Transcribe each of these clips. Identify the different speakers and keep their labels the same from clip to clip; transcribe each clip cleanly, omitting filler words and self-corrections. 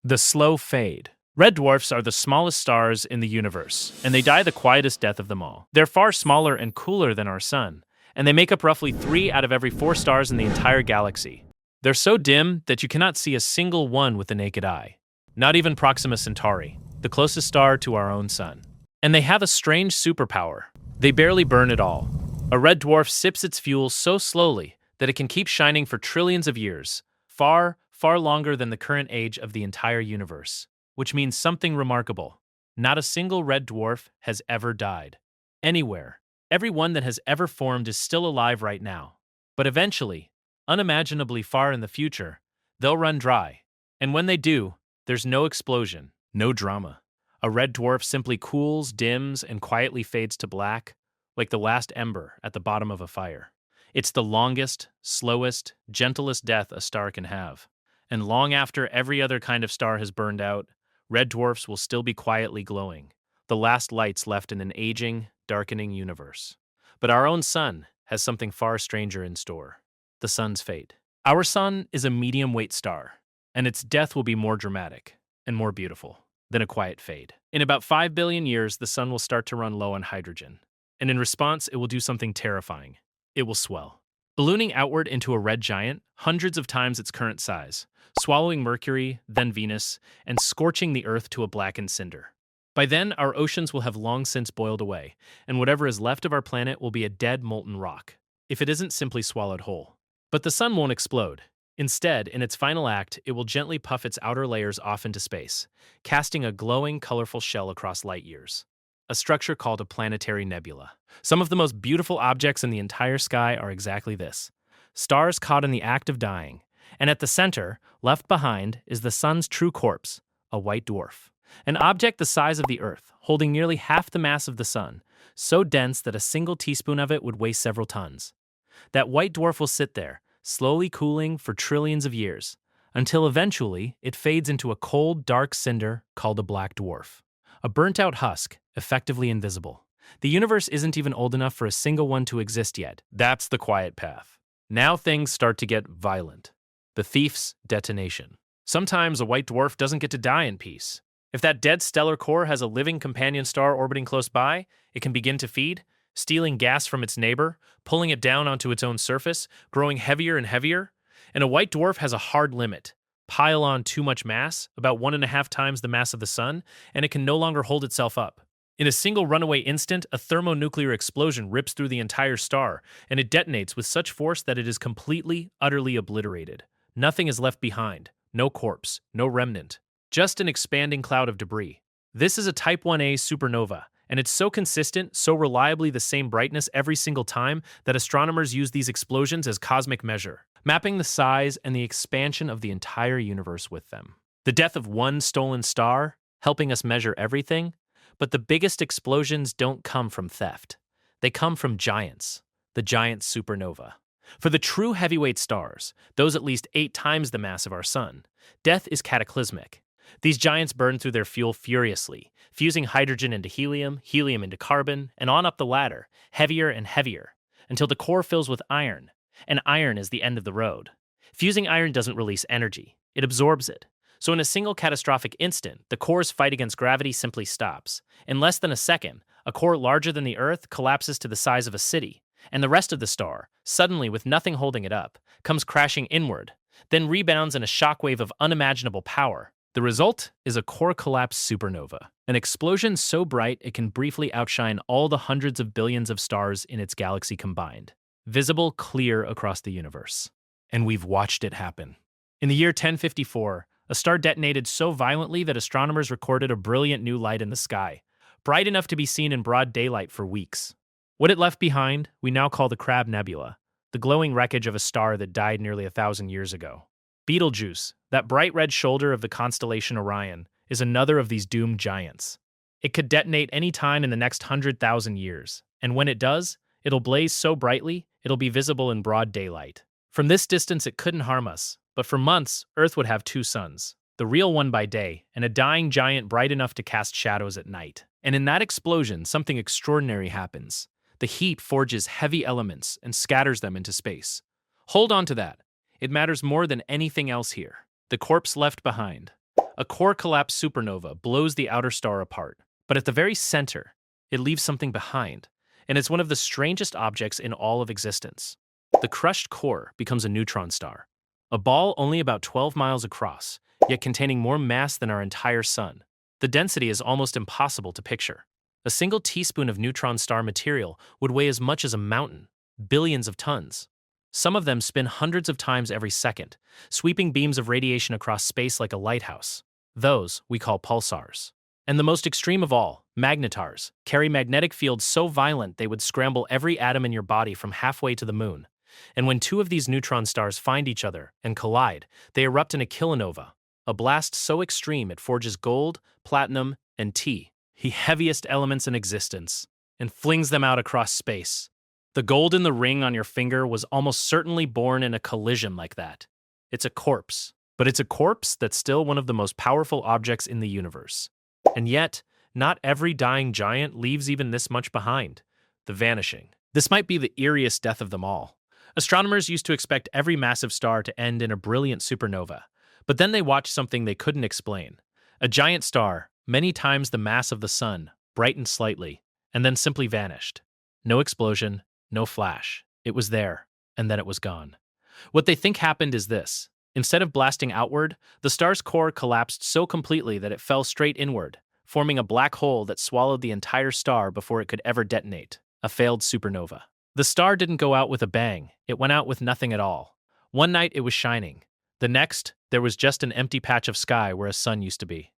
Speaker 1: The slow fade. Red dwarfs are the smallest stars in the universe, and they die the quietest death of them all. They're far smaller and cooler than our sun, and they make up roughly 3 out of every 4 stars in the entire galaxy. They're so dim that you cannot see a single one with the naked eye. Not even Proxima Centauri, the closest star to our own sun. And they have a strange superpower. They barely burn at all. A red dwarf sips its fuel so slowly that it can keep shining for trillions of years, far, far longer than the current age of the entire universe. Which means something remarkable. Not a single red dwarf has ever died. Anywhere. Every one that has ever formed is still alive right now. But eventually, unimaginably far in the future, they'll run dry. And when they do, there's no explosion, no drama. A red dwarf simply cools, dims, and quietly fades to black, like the last ember at the bottom of a fire. It's the longest, slowest, gentlest death a star can have. And long after every other kind of star has burned out, red dwarfs will still be quietly glowing, the last lights left in an aging, darkening universe. But our own sun has something far stranger in store: the sun's fate. Our sun is a medium-weight star, and its death will be more dramatic and more beautiful than a quiet fade. In about 5 billion years, the sun will start to run low on hydrogen, and in response, it will do something terrifying. It will swell, ballooning outward into a red giant, hundreds of times its current size, swallowing Mercury, then Venus, and scorching the Earth to a blackened cinder. By then, our oceans will have long since boiled away, and whatever is left of our planet will be a dead, molten rock, if it isn't simply swallowed whole. But the sun won't explode. Instead, in its final act, it will gently puff its outer layers off into space, casting a glowing, colorful shell across light years. A structure called a planetary nebula. Some of the most beautiful objects in the entire sky are exactly this: stars caught in the act of dying. And at the center, left behind, is the sun's true corpse, a white dwarf. An object the size of the Earth, holding nearly half the mass of the sun, so dense that a single teaspoon of it would weigh several tons. That white dwarf will sit there, slowly cooling for trillions of years, until eventually it fades into a cold, dark cinder called a black dwarf. A burnt-out husk, effectively invisible. The universe isn't even old enough for a single one to exist yet. That's the quiet path. Now things start to get violent. The thief's detonation. Sometimes a white dwarf doesn't get to die in peace. If that dead stellar core has a living companion star orbiting close by, it can begin to feed, stealing gas from its neighbor, pulling it down onto its own surface, growing heavier and heavier. And a white dwarf has a hard limit. Pile on too much mass, about 1.5 times the mass of the sun, and it can no longer hold itself up. In a single runaway instant, a thermonuclear explosion rips through the entire star, and it detonates with such force that it is completely, utterly obliterated. Nothing is left behind. No corpse, no remnant. Just an expanding cloud of debris. This is a Type 1a supernova, and it's so consistent, so reliably the same brightness every single time that astronomers use these explosions as cosmic measure, mapping the size and the expansion of the entire universe with them. The death of one stolen star, helping us measure everything, but the biggest explosions don't come from theft. They come from giants, the giant supernova. For the true heavyweight stars, those at least 8 times the mass of our sun, death is cataclysmic. These giants burn through their fuel furiously, fusing hydrogen into helium, helium into carbon, and on up the ladder, heavier and heavier, until the core fills with iron, and iron is the end of the road. Fusing iron doesn't release energy, it absorbs it. So in a single catastrophic instant, the core's fight against gravity simply stops. In less than a second, a core larger than the Earth collapses to the size of a city, and the rest of the star, suddenly with nothing holding it up, comes crashing inward, then rebounds in a shockwave of unimaginable power. The result is a core collapse supernova, an explosion so bright it can briefly outshine all the hundreds of billions of stars in its galaxy combined, visible clear across the universe. And we've watched it happen. In the year 1054, a star detonated so violently that astronomers recorded a brilliant new light in the sky, bright enough to be seen in broad daylight for weeks. What it left behind, we now call the Crab Nebula, the glowing wreckage of a star that died nearly 1,000 years ago. Betelgeuse, that bright red shoulder of the constellation Orion, is another of these doomed giants. It could detonate any time in the next 100,000 years, and when it does, it'll blaze so brightly, it'll be visible in broad daylight. From this distance, it couldn't harm us, but for months, Earth would have 2 suns, the real one by day, and a dying giant bright enough to cast shadows at night. And in that explosion, something extraordinary happens. The heat forges heavy elements and scatters them into space. Hold on to that. It matters more than anything else here. The corpse left behind. A core collapse supernova blows the outer star apart, but at the very center, it leaves something behind, and it's one of the strangest objects in all of existence. The crushed core becomes a neutron star, a ball only about 12 miles across, yet containing more mass than our entire sun. The density is almost impossible to picture. A single teaspoon of neutron star material would weigh as much as a mountain, billions of tons. Some of them spin hundreds of times every second, sweeping beams of radiation across space like a lighthouse. Those we call pulsars. And the most extreme of all, magnetars, carry magnetic fields so violent they would scramble every atom in your body from halfway to the moon. And when two of these neutron stars find each other and collide, they erupt in a kilonova, a blast so extreme it forges gold, platinum, and the heaviest elements in existence, and flings them out across space. The gold in the ring on your finger was almost certainly born in a collision like that. It's a corpse, but it's a corpse that's still one of the most powerful objects in the universe. And yet, not every dying giant leaves even this much behind: the vanishing. This might be the eeriest death of them all. Astronomers used to expect every massive star to end in a brilliant supernova, but then they watched something they couldn't explain. A giant star, many times the mass of the sun, brightened slightly, and then simply vanished. No explosion, no flash. It was there, and then it was gone. What they think happened is this. Instead of blasting outward, the star's core collapsed so completely that it fell straight inward, forming a black hole that swallowed the entire star before it could ever detonate, a failed supernova. The star didn't go out with a bang, it went out with nothing at all. One night it was shining. The next, there was just an empty patch of sky where a sun used to be.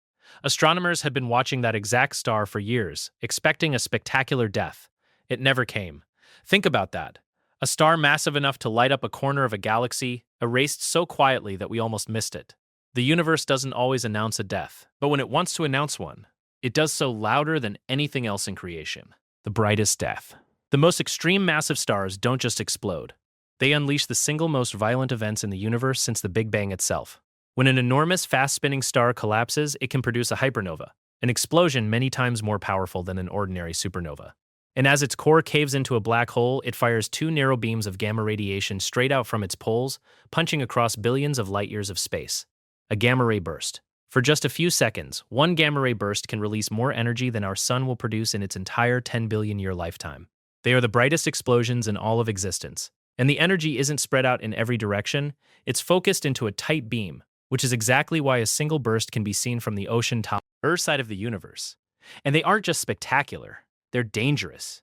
Speaker 1: Astronomers had been watching that exact star for years, expecting a spectacular death. It never came. Think about that. A star massive enough to light up a corner of a galaxy, erased so quietly that we almost missed it. The universe doesn't always announce a death, but when it wants to announce one, it does so louder than anything else in creation. The brightest death. The most extreme massive stars don't just explode. They unleash the single most violent events in the universe since the Big Bang itself. When an enormous, fast-spinning star collapses, it can produce a hypernova, an explosion many times more powerful than an ordinary supernova. And as its core caves into a black hole, it fires two narrow beams of gamma radiation straight out from its poles, punching across billions of light-years of space. A gamma-ray burst. For just a few seconds, one gamma-ray burst can release more energy than our sun will produce in its entire 10 billion-year lifetime. They are the brightest explosions in all of existence. And the energy isn't spread out in every direction, it's focused into a tight beam, which is exactly why a single burst can be seen from the ocean top, Earth side of the universe. And they aren't just spectacular, they're dangerous.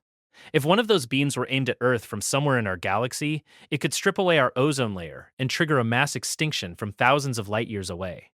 Speaker 1: If one of those beams were aimed at Earth from somewhere in our galaxy, it could strip away our ozone layer and trigger a mass extinction from thousands of light years away.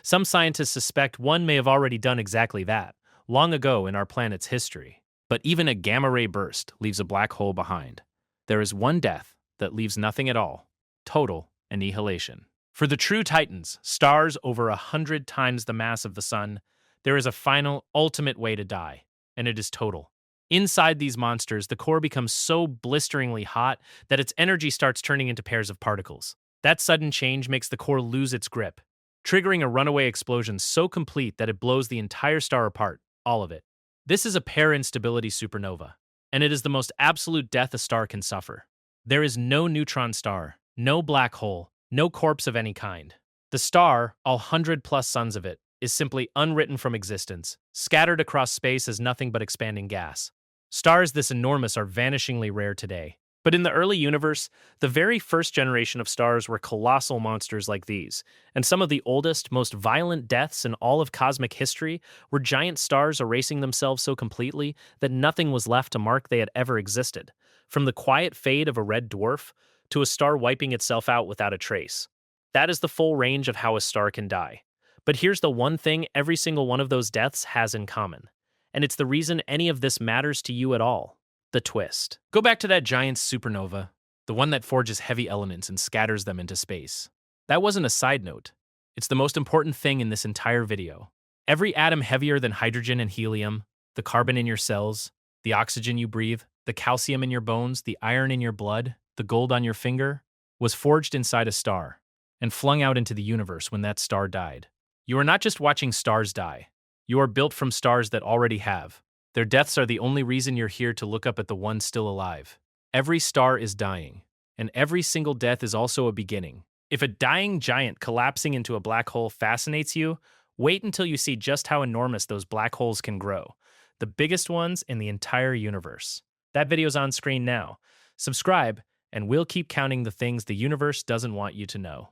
Speaker 1: Some scientists suspect one may have already done exactly that, long ago in our planet's history. But even a gamma-ray burst leaves a black hole behind. There is one death that leaves nothing at all: total annihilation. For the true titans, stars over 100 times the mass of the sun, there is a final, ultimate way to die, and it is total. Inside these monsters, the core becomes so blisteringly hot that its energy starts turning into pairs of particles. That sudden change makes the core lose its grip, triggering a runaway explosion so complete that it blows the entire star apart, all of it. This is a pair instability supernova, and it is the most absolute death a star can suffer. There is no neutron star, no black hole, no corpse of any kind. The star, all 100+ suns of it, is simply unwritten from existence, scattered across space as nothing but expanding gas. Stars this enormous are vanishingly rare today. But in the early universe, the very first generation of stars were colossal monsters like these, and some of the oldest, most violent deaths in all of cosmic history were giant stars erasing themselves so completely that nothing was left to mark they had ever existed, from the quiet fade of a red dwarf to a star wiping itself out without a trace. That is the full range of how a star can die. But here's the one thing every single one of those deaths has in common, and it's the reason any of this matters to you at all. The twist. Go back to that giant supernova, the one that forges heavy elements and scatters them into space. That wasn't a side note. It's the most important thing in this entire video. Every atom heavier than hydrogen and helium, the carbon in your cells, the oxygen you breathe, the calcium in your bones, the iron in your blood, the gold on your finger, was forged inside a star and flung out into the universe when that star died. You are not just watching stars die. You are built from stars that already have. Their deaths are the only reason you're here to look up at the ones still alive. Every star is dying, and every single death is also a beginning. If a dying giant collapsing into a black hole fascinates you, Wait until you see just how enormous those black holes can grow, the biggest ones in the entire universe. That video's on screen now. Subscribe, and we'll keep counting the things the universe doesn't want you to know.